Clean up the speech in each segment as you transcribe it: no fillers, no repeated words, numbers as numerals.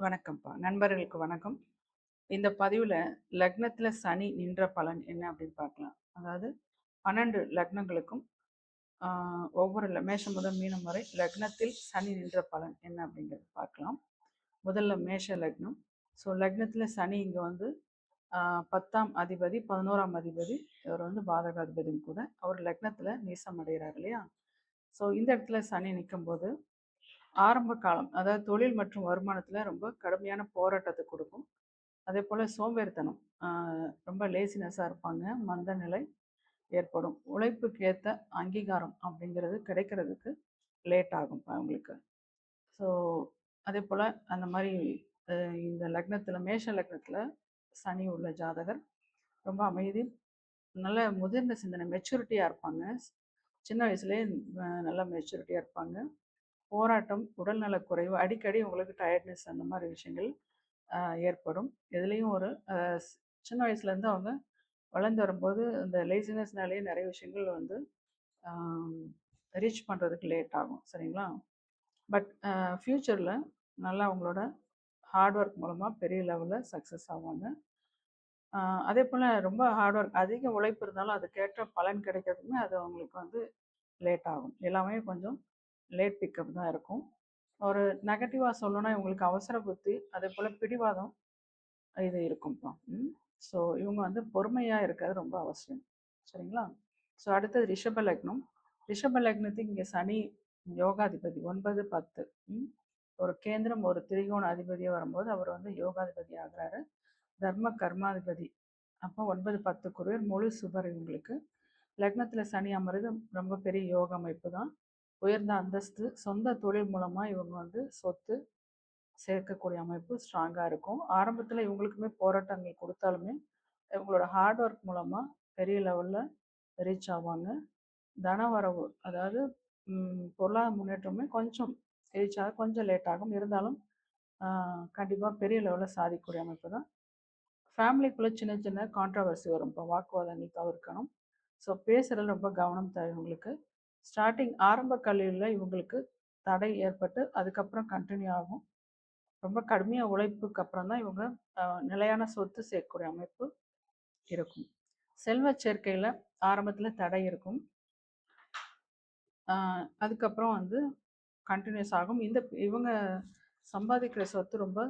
வணக்கம்ப்பா. நண்பர்களுக்கு வணக்கம். இந்த பதிவுல லக்னத்துல சனி நின்ற பலன் என்ன அப்படின்னு பார்க்கலாம். அதாவது 12 லக்னங்களுக்கும் ஆ ஒவ்வொரு மேஷம் முதல் மீனம் வரை லக்னத்தில் சனி நின்ற பலன் என்ன அப்படிங்கிறது பார்க்கலாம். முதல்ல மேஷ லக்னம். ஸோ லக்னத்துல சனி இங்க வந்து 10ஆம் அதிபதி, 11ஆம் அதிபதி, இவர் வந்து பாதகாதிபதியும் கூட. அவர் லக்னத்துல நீசம் அடைகிறார் இல்லையா? ஸோ இந்த இடத்துல சனி நிக்கும்போது ஆரம்ப காலம், அதாவது தொழில் மற்றும் வருமானத்துல ரொம்ப கடுமையான போராட்டத்தை கொடுக்கும். அதே போல் சோம்பேறித்தனம், ரொம்ப லேசினஸாக இருப்பாங்க. மந்த நிலை ஏற்படும். உழைப்புக்கு ஏற்ற அங்கீகாரம் அப்படிங்கிறது கிடைக்கிறதுக்கு லேட் ஆகும் அவங்களுக்கு. ஸோ அதே போல் அந்த மாதிரி இந்த லக்னத்தில் மேஷ லக்னத்தில் சனி உள்ள ஜாதகர் ரொம்ப அமைதி, நல்ல முதிர்ந்த சிந்தனை, மெச்சூரிட்டியாக இருப்பாங்க. சின்ன வயசுலேயே நல்ல மெச்சூரிட்டியாக இருப்பாங்க. போராட்டம், உடல்நலக் குறைவு, அடிக்கடி உங்களுக்கு டயர்ட்னஸ் அந்த மாதிரி விஷயங்கள் ஏற்படும். இதுலேயும் ஒரு சின்ன வயசுலேருந்து அவங்க வளர்ந்து வரும்போது இந்த லேசினஸ்னாலேயே நிறைய விஷயங்கள் வந்து ரீச் பண்ணுறதுக்கு லேட் ஆகும். சரிங்களா? பட் ஃப்யூச்சரில் நல்லா அவங்களோட ஹார்ட் ஒர்க் மூலமாக பெரிய லெவலில் சக்ஸஸ் ஆவாங்க. அதே போல் ரொம்ப ஹார்ட் ஒர்க், அதிக உழைப்பு இருந்தாலும் அதுக்கேற்ற பலன் கிடைக்கிறதுக்குமே அது அவங்களுக்கு வந்து லேட் ஆகும். எல்லாமே கொஞ்சம் லேட் பிக்கப் தான் இருக்கும். ஒரு நெகட்டிவாக சொல்லணும்னா இவங்களுக்கு அவசர புத்தி, அதே போல் பிடிவாதம் இது இருக்கும்ப்பா. ஸோ இவங்க வந்து பொறுமையாக இருக்கிறது ரொம்ப அவசியம். சரிங்களா? ஸோ அடுத்தது ரிஷப லக்னம். ரிஷப லக்னத்துக்கு இங்கே சனி யோகாதிபதி 9, 10. ஒரு கேந்திரம் ஒரு திரிகோண அதிபதியாக வரும்போது அவர் வந்து யோகாதிபதி ஆகிறாரு. தர்ம கர்மாதிபதி. அப்போ 9, 10 முழு சுபர் இவங்களுக்கு. லக்னத்தில் சனி அமர்றது ரொம்ப பெரிய யோக அமைப்பு தான். உயர்ந்த அந்தஸ்து, சொந்த தொழில் மூலமாக இவங்க வந்து சொத்து சேர்க்கக்கூடிய அமைப்பு ஸ்ட்ராங்காக இருக்கும். ஆரம்பத்தில் இவங்களுக்குமே போராட்டங்கள் கொடுத்தாலுமே இவங்களோட ஹார்ட் ஒர்க் மூலமாக பெரிய லெவலில் ரீச் ஆவாங்க. தனவரவு, அதாவது பொருளாதார முன்னேற்றமே கொஞ்சம் ரீச் ஆக கொஞ்சம் லேட் ஆகும். இருந்தாலும் கண்டிப்பாக பெரிய லெவலில் சாதிக்கக்கூடிய அமைப்பு தான். ஃபேமிலிக்குள்ளே சின்ன சின்ன கான்ட்ரவர்சி வரும். இப்போ வாக்குவாதங்கள் தவிர்க்கணும். ஸோ பேசுகிறதுல ரொம்ப கவனம் தேவை இவங்களுக்கு. ஸ்டார்டிங் ஆரம்ப கல்வியில் இவங்களுக்கு தடை ஏற்பட்டு அதுக்கப்புறம் கண்டினியூ ஆகும். ரொம்ப கடுமையாக உழைப்புக்கு அப்புறம் தான் இவங்க நிலையான சொத்து சேர்க்கக்கூடிய அமைப்பு இருக்கும். செல்வ சேர்க்கையில் ஆரம்பத்தில் தடை இருக்கும். அதுக்கப்புறம் வந்து கண்டினியூஸ் ஆகும். இவங்க சம்பாதிக்கிற சொத்து ரொம்ப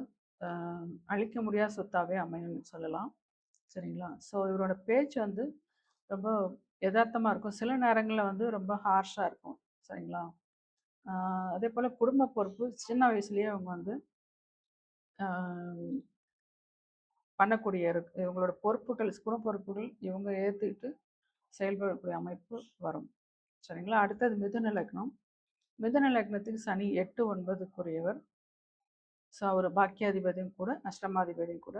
அழிக்க முடியாத சொத்தாகவே அமையும்னு சொல்லலாம். சரிங்களா? ஸோ இவரோட பேச்சு வந்து ரொம்ப யதார்த்தமாக இருக்கும். சில நேரங்களில் வந்து ரொம்ப ஹார்ஷாக இருக்கும். சரிங்களா? அதே போல் குடும்ப பொறுப்பு சின்ன வயசுலேயே அவங்க வந்து பண்ணக்கூடிய இவங்களோட பொறுப்புகள், குடும்ப பொறுப்புகள் இவங்க ஏற்றுக்கிட்டு செயல்படக்கூடிய அமைப்பு வரும். சரிங்களா? அடுத்தது மிதுன லக்னம். மிதுன லக்னத்துக்கு சனி 8, 9 ஸோ அவர் பாக்கியாதிபதியும் கூட, அஷ்டமாதிபதியும் கூட.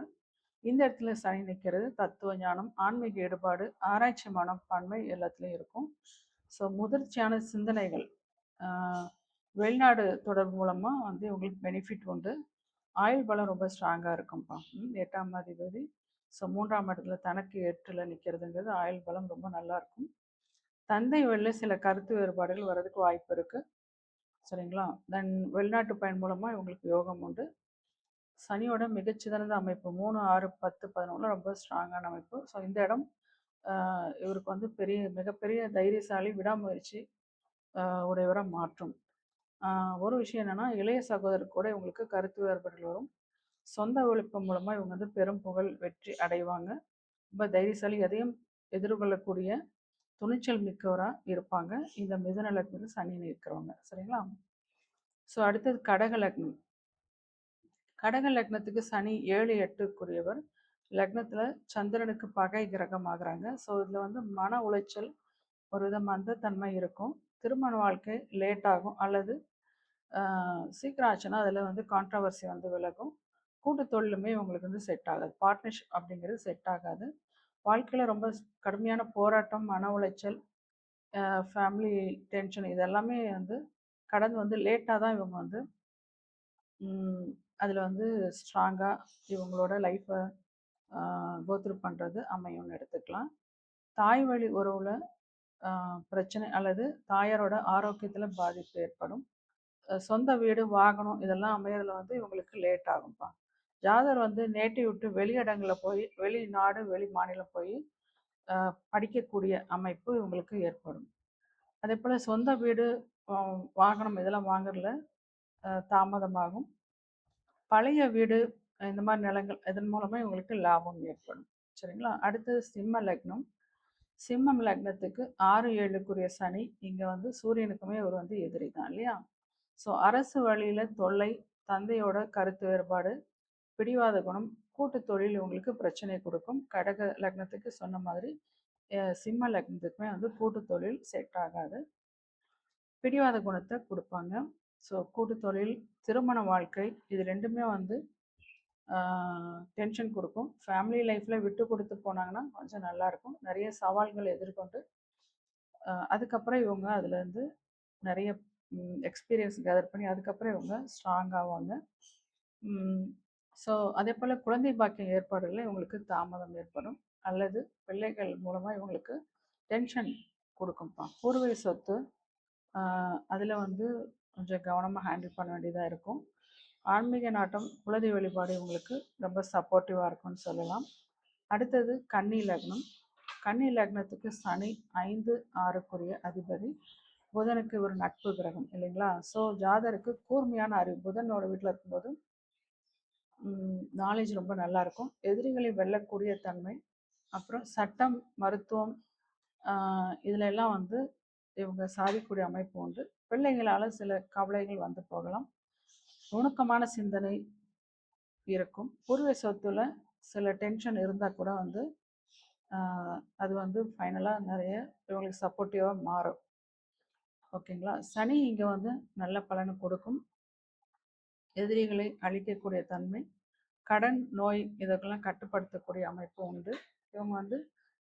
இந்த இடத்துல சனி நிற்கிறது தத்துவ ஞானம், ஆன்மீக ஈடுபாடு, ஆராய்ச்சி மனப்பான்மை எல்லாத்துலேயும் இருக்கும். ஸோ முதிர்ச்சியான சிந்தனைகள், வெளிநாடு தொடர்பு மூலமாக வந்து இவங்களுக்கு பெனிஃபிட் உண்டு. ஆயுள் பலம் ரொம்ப ஸ்ட்ராங்காக இருக்கும்ப்பா. 8ஆம் அதிபதி. ஸோ 3ஆம் இடத்துல தனக்கு 8ல் நிற்கிறதுங்கிறது ஆயுள் பலம் ரொம்ப நல்லாயிருக்கும். தந்தை வழியில் சில கருத்து வேறுபாடுகள் வர்றதுக்கு வாய்ப்பு இருக்குது. சரிங்களா? தென் வெளிநாட்டு பயன் மூலமாக இவங்களுக்கு யோகம் உண்டு. சனியோட மிகச்சிறந்த அமைப்பு 3, 6, 10, 11 ரொம்ப ஸ்ட்ராங்கான அமைப்பு. ஸோ இந்த இடம் இவருக்கு வந்து மிகப்பெரிய தைரியசாலி, விடாமுயற்சி உடையவரை மாற்றும். ஒரு விஷயம் என்னென்னா, இளைய சகோதரர் கூட இவங்களுக்கு கருத்து வேறுபாடுகள் வரும். சொந்த உழைப்பு மூலமாக இவங்க வந்து பெரும் புகழ் வெற்றி அடைவாங்க. ரொம்ப தைரியசாலி, எதையும் எதிர்கொள்ளக்கூடிய துணிச்சல் மிக்கவராக இருப்பாங்க இந்த மிதுன லக்னத்தில் சனி இருக்கிறவங்க. சரிங்களா? ஸோ அடுத்தது கடக லக்னம். கடக லக்னத்துக்கு சனி 7, 8 லக்னத்தில் சந்திரனுக்கு பகை கிரகம் ஆகுறாங்க. ஸோ இதில் வந்து மன உளைச்சல், ஒரு வித மந்தத்தன்மை இருக்கும். திருமண வாழ்க்கை லேட் ஆகும், அல்லது சீக்கிரம் ஆச்சுன்னா அதில் வந்து கான்ட்ரவர்சி வந்து விலகும். கூட்டு தொழிலுமே உங்களுக்கு வந்து செட் ஆகாது. பார்ட்னர்ஷிப் அப்படிங்கிறது செட் ஆகாது. வாழ்க்கையில் ரொம்ப கடுமையான போராட்டம், மன உளைச்சல், ஃபேமிலி டென்ஷன் இதெல்லாமே வந்து கடந்து வந்து லேட்டாக தான் இவங்க வந்து அதில் வந்து ஸ்ட்ராங்காக இவங்களோட லைஃப்பை கோத்ரூ பண்ணுறது அமையும்னு எடுத்துக்கலாம். தாய் வழி உறவில் பிரச்சனை அல்லது தாயாரோட ஆரோக்கியத்தில் பாதிப்பு ஏற்படும். சொந்த வீடு, வாகனம் இதெல்லாம் அமையறதுல வந்து இவங்களுக்கு லேட் ஆகும்ப்பா. ஜாதகர் வந்து நேட்டிவ் விட்டு வெளியிடங்களில் போய், வெளிநாடு, வெளி மாநிலம் போய் படிக்கக்கூடிய அமைப்பு இவங்களுக்கு ஏற்படும். அதே போல் சொந்த வீடு, வாகனம் இதெல்லாம் வாங்குறதுல தாமதமாகும். பழைய வீடு இந்த மாதிரி நிலங்கள் இதன் மூலமாக இவங்களுக்கு லாபம் ஏற்படும். சரிங்களா? அடுத்தது சிம்ம லக்னம். சிம்மம் லக்னத்துக்கு 6, 7க்குரிய சனி இங்கே வந்து சூரியனுக்குமே அவர் வந்து எதிரி தான் இல்லையா? ஸோ அரசு வழியில் தொல்லை, தந்தையோட கருத்து வேறுபாடு, பிடிவாத குணம், கூட்டு தொழில் இவங்களுக்கு பிரச்சனை கொடுக்கும். கடக லக்னத்துக்கு சொன்ன மாதிரி சிம்ம லக்னத்துக்குமே வந்து கூட்டு தொழில் செட் ஆகாது, பிடிவாத குணத்தை கொடுப்பாங்க. ஸோ கூட்டு தொழில், திருமண வாழ்க்கை இது ரெண்டுமே வந்து டென்ஷன் கொடுக்கும். ஃபேமிலி லைஃப்பில் விட்டு கொடுத்து போனாங்கன்னா கொஞ்சம் நல்லாயிருக்கும். நிறைய சவால்கள் எதிர்கொண்டு அதுக்கப்புறம் இவங்க அதுலேருந்து நிறைய எக்ஸ்பீரியன்ஸ் கேதர் பண்ணி அதுக்கப்புறம் இவங்க ஸ்ட்ராங் ஆவாங்க. ஸோ அதே போல் குழந்தை பாக்கியம் ஏற்பாடுகளில் இவங்களுக்கு தாமதம் ஏற்படும், அல்லது பிள்ளைகள் மூலமாக இவங்களுக்கு டென்ஷன் கொடுக்கும்ப்பா. பூர்வீக சொத்து அதில் வந்து கொஞ்சம் கவனமாக ஹேண்டில் பண்ண வேண்டியதாக இருக்கும். ஆன்மீக நாட்டம், குலதெய்வ வழிபாடு இவங்களுக்கு ரொம்ப சப்போர்ட்டிவாக இருக்கும்னு சொல்லலாம். அடுத்தது கன்னி லக்னம். கன்னி லக்னத்துக்கு சனி 5, 6க்குரிய அதிபதி. புதனுக்கு ஒரு நட்பு கிரகம் இல்லைங்களா? ஸோ ஜாதருக்கு கூர்மையான அறிவு புதனோட வீட்டில் இருக்கும்போது நாலேஜ் ரொம்ப நல்லாயிருக்கும். எதிரிகளை வெல்லக்கூடிய தன்மை, அப்புறம் சட்டம், மருத்துவம் இதில் எல்லாம் வந்து இவங்க சாதிக்கூடிய அமைப்பு உண்டு. பிள்ளைகளால் சில கவலைகள் வந்து போகலாம். நுணுக்கமான சிந்தனை இருக்கும். பூர்வீக சொத்துல சில டென்ஷன் இருந்தால் கூட வந்து அது வந்து ஃபைனலாக நிறைய இவங்களுக்கு சப்போர்ட்டிவாக மாறும். ஓகேங்களா? சனி இங்கே வந்து நல்ல பலனை கொடுக்கும். எதிரிகளை அழிக்கக்கூடிய தன்மை, கடன், நோய் இதற்கெல்லாம் கட்டுப்படுத்தக்கூடிய அமைப்பு உண்டு. இவங்க வந்து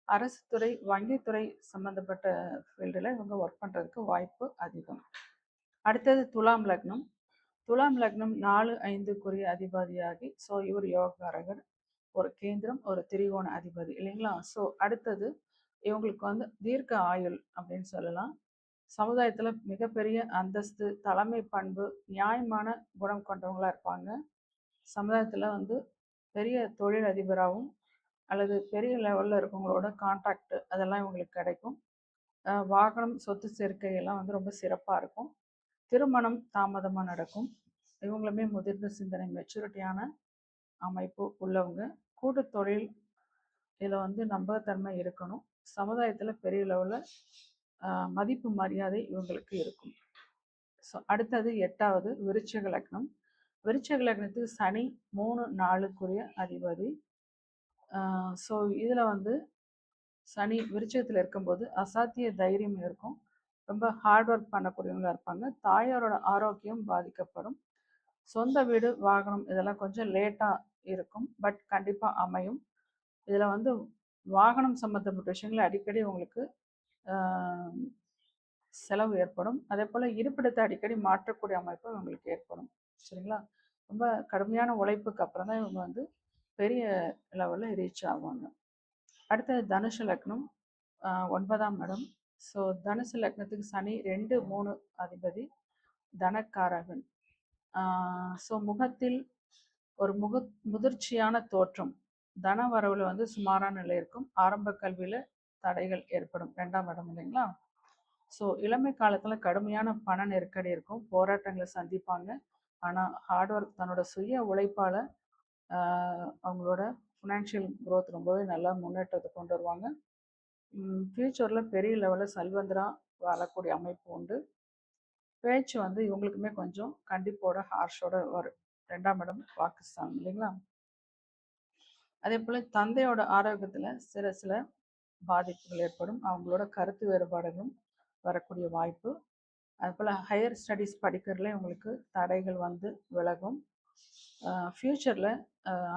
அரசு துறை, வங்கித்துறை சம்மந்தப்பட்ட ஃபீல்டில் இவங்க ஒர்க் பண்ணுறதுக்கு வாய்ப்பு அதிகம். அடுத்தது துலாம் லக்னம். துலாம் லக்னம் 4, 5க்குரிய அதிபதியாகி, ஸோ இவர் யோகக்காரகர், ஒரு கேந்திரம், ஒரு திரிகோண அதிபதி இல்லைங்களா? ஸோ அடுத்தது இவங்களுக்கு வந்து தீர்க்க ஆயுள் அப்படின்னு சொல்லலாம். சமுதாயத்தில் மிகப்பெரிய அந்தஸ்து, தலைமை பண்பு, நியாயமான குணம் கொண்டவங்களாக இருப்பாங்க. சமுதாயத்தில் வந்து பெரிய தொழில் அதிபராகவும் அல்லது பெரிய லெவலில் இருக்கவங்களோட கான்டாக்ட் அதெல்லாம் இவங்களுக்கு கிடைக்கும். வாகனம், சொத்து சேர்க்கை எல்லாம் வந்து ரொம்ப சிறப்பாக இருக்கும். திருமணம் தாமதமாக நடக்கும். இவங்களுமே முதிர்ந்த சிந்தனை, மெச்சூரிட்டியான அமைப்பு உள்ளவங்க. கூட்டு தொழில் இதில் வந்து நம்பகத்தன்மை இருக்கணும். சமுதாயத்தில் பெரிய லெவலில் மதிப்பு மரியாதை இவங்களுக்கு இருக்கும். ஸோ அடுத்தது 8வது விருச்சிக லக்னம். விருச்சிக லக்னத்துக்கு சனி 3, 4க்குரிய அதிபதி. ஸோ இதில் வந்து சனி விருச்சகத்தில் இருக்கும்போது அசாத்திய தைரியம் இருக்கும். ரொம்ப ஹார்ட் ஒர்க் பண்ணக்கூடியவங்களாக இருப்பாங்க. தாயாரோட ஆரோக்கியம் பாதிக்கப்படும். சொந்த வீடு, வாகனம் இதெல்லாம் கொஞ்சம் லேட்டாக இருக்கும், பட் கண்டிப்பாக அமையும். இதில் வந்து வாகனம் சம்மந்தப்பட்ட விஷயங்கள் அடிக்கடி உங்களுக்கு செலவு ஏற்படும். அதே போல் இருப்பிடத்தை அடிக்கடி மாற்றக்கூடிய அமைப்பு இவங்களுக்கு ஏற்படும். சரிங்களா? ரொம்ப கடுமையான உழைப்புக்கு அப்புறம் தான் இவங்க வந்து பெரிய லெவலில் ரீச் ஆவாங்க. அடுத்தது தனுஷு லக்னம், 9ஆம் இடம். ஸோ தனுசு லக்னத்துக்கு சனி 2, 3 அதிபதி, தனக்காரகன். ஸோ முகத்தில் ஒரு முதிர்ச்சியான தோற்றம், தன வரவில் வந்து சுமாரான நிலை இருக்கும். ஆரம்ப கல்வியில் தடைகள் ஏற்படும், 2ஆம் இடம் இல்லைங்களா? ஸோ இளமை காலத்தில் கடுமையான பண நெருக்கடி இருக்கும், போராட்டங்களை சந்திப்பாங்க. ஆனால் ஹார்ட் ஒர்க், தன்னோட சுய உழைப்பால் அவங்களோட ஃபினான்ஷியல் க்ரோத் ரொம்பவே நல்லா முன்னேற்றத்தை கொண்டு வருவாங்க. ஃப்யூச்சரில் பெரிய லெவலில் செல்வந்தராக வாழக்கூடிய அமைப்பு உண்டு. பேச்சு வந்து இவங்களுக்குமே கொஞ்சம் கண்டிப்போட, ஹார்ஷோட வரும். 2ஆம் இடம் பாகிஸ்தான் இல்லைங்களா? அதே போல் தந்தையோட ஆரோக்கியத்தில் சில பாதிப்புகள் ஏற்படும். அவங்களோட கருத்து வேறுபாடுகளும் வரக்கூடிய வாய்ப்பு. அதுபோல் ஹையர் ஸ்டடீஸ் படிக்கிறதுல இவங்களுக்கு தடைகள் வந்து விலகும். ஃப்யூச்சரில்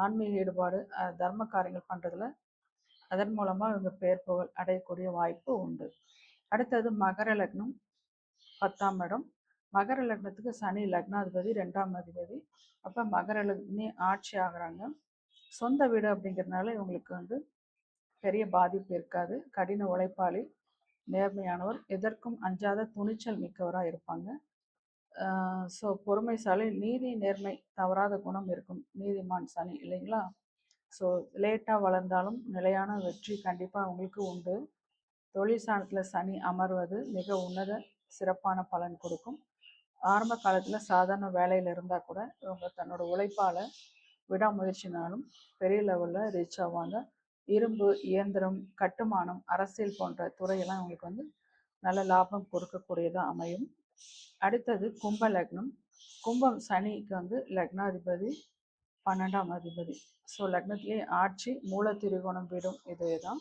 ஆன்மீக ஈடுபாடு, தர்ம காரியங்கள் பண்ணுறதுல அதன் மூலமாக இவங்க பேர் புகழ் அடையக்கூடிய வாய்ப்பு உண்டு. அடுத்தது மகர லக்னம், 10ஆம் இடம். மகர லக்னத்துக்கு சனி லக்னாதிபதி, 2ஆம் அதிபதி. அப்போ மகர லக்னி ஆட்சி ஆகிறாங்க. சொந்த வீடு அப்படிங்கிறதுனால இவங்களுக்கு வந்து பெரிய பாதிப்பு இருக்காது. கடின உழைப்பாளி, நேர்மையானவர், எதற்கும் அஞ்சாத துணிச்சல் மிக்கவராக இருப்பாங்க. ஸோ பொறுமைசாலி, நீதி நேர்மை தவறாத குணம் இருக்கும் நீதிமான் சனி இல்லைங்களா? ஸோ லேட்டாக வளர்ந்தாலும் நிலையான வெற்றி கண்டிப்பாக அவங்களுக்கு உண்டு. தொழில் ஸ்தானத்தில் சனி அமர்வது மிக உன்னத சிறப்பான பலன் கொடுக்கும். ஆரம்ப காலத்தில் சாதாரண வேலையில் இருந்தால் கூட இவங்க தன்னோட உழைப்பால் விடாமுயற்சினாலும் பெரிய லெவலில் ரீச் ஆவாங்க. இரும்பு, இயந்திரம், கட்டுமானம், அரசியல் போன்ற துறையெல்லாம் இவங்களுக்கு வந்து நல்ல லாபம் கொடுக்கக்கூடியதாக அமையும். அடுத்தது கும்ப லக்னம். கும்பம் சனிக்கு வந்து லக்னாதிபதி 12ஆம் அதிபதி. ஸோ லக்னத்திலே ஆட்சி, மூல திரிகோணம் வீடும் இதே தான்.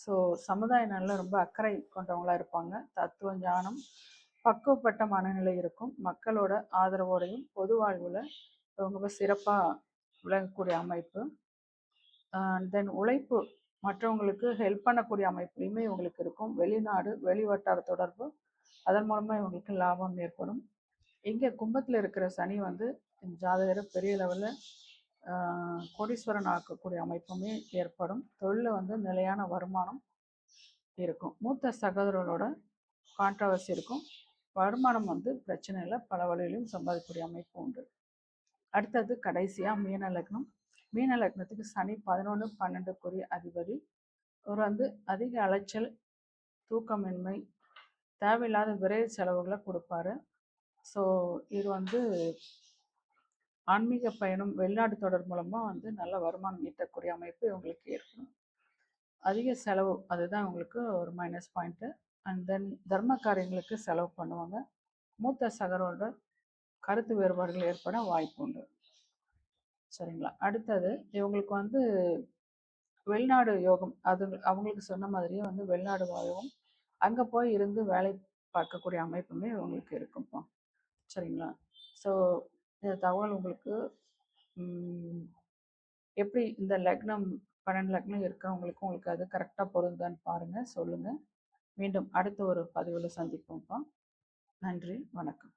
ஸோ சமுதாய நலனில் ரொம்ப அக்கறை கொண்டவங்களாக இருப்பாங்க. தத்துவ ஞானம், பக்குவப்பட்ட மனநிலை இருக்கும். மக்களோட ஆதரவோடையும் பொது வாழ்வில் ரொம்ப சிறப்பாக விளங்கக்கூடிய அமைப்பு. தென் உழைப்பு, மற்றவங்களுக்கு ஹெல்ப் பண்ணக்கூடிய அமைப்புலையுமே இவங்களுக்கு இருக்கும். வெளிநாடு, வெளி வட்டார தொடர்பு, அதன் மூலமாக இவங்களுக்கு லாபம் ஏற்படும். இங்கே கும்பத்தில் இருக்கிற சனி வந்து ஜாதகரை பெரிய லெவலில் கோடீஸ்வரன் ஆக்கக்கூடிய அமைப்புமே ஏற்படும். தொழிலில் வந்து நிலையான வருமானம் இருக்கும். மூத்த சகோதரர்களோட கான்ட்ரவர்சி இருக்கும். வருமானம் வந்து பிரச்சனை இல்லை, பல வழியிலையும் சம்பாதிக்கக்கூடிய அமைப்பு உண்டு. அடுத்தது கடைசியாக மீன லக்னம். மீன லக்னத்துக்கு சனி 11, 12 அதிபதி. அவர் வந்து அதிக அலைச்சல், தூக்கமின்மை, தேவையில்லாத விரைவு செலவுகளை கொடுப்பாரு. ஸோ இது வந்து ஆன்மீக பயணம், வெளிநாடு தொடர் மூலமாக வந்து நல்ல வருமானம் ஈட்டக்கூடிய அமைப்பு இவங்களுக்கு ஏற்படும். அதிக செலவு, அதுதான் இவங்களுக்கு ஒரு மைனஸ் பாயிண்ட்டு. அண்ட் தென் தர்ம காரியங்களுக்கு செலவு பண்ணுவாங்க. மூத்த சகரோட கருத்து வேறுபாடுகள் ஏற்பட வாய்ப்பு உண்டு. சரிங்களா? அடுத்தது இவங்களுக்கு வந்து வெளிநாடு யோகம், அது அவங்களுக்கு சொன்ன மாதிரியே வந்து வெளிநாடு யோகம், அங்கே போய் இருந்து வேலை பார்க்கக்கூடிய அமைப்புமே இவங்களுக்கு இருக்கும்ப்பா. சரிங்களா? ஸோ இந்த தகவல் உங்களுக்கு எப்படி இந்த லக்னம் 12 லக்னம் இருக்கிறவங்களுக்கு உங்களுக்கு அது கரெக்டாக பொருந்தான்னு பாருங்கள், சொல்லுங்கள். மீண்டும் அடுத்த ஒரு பதிவில் சந்திப்போம்ப்பா. நன்றி, வணக்கம்.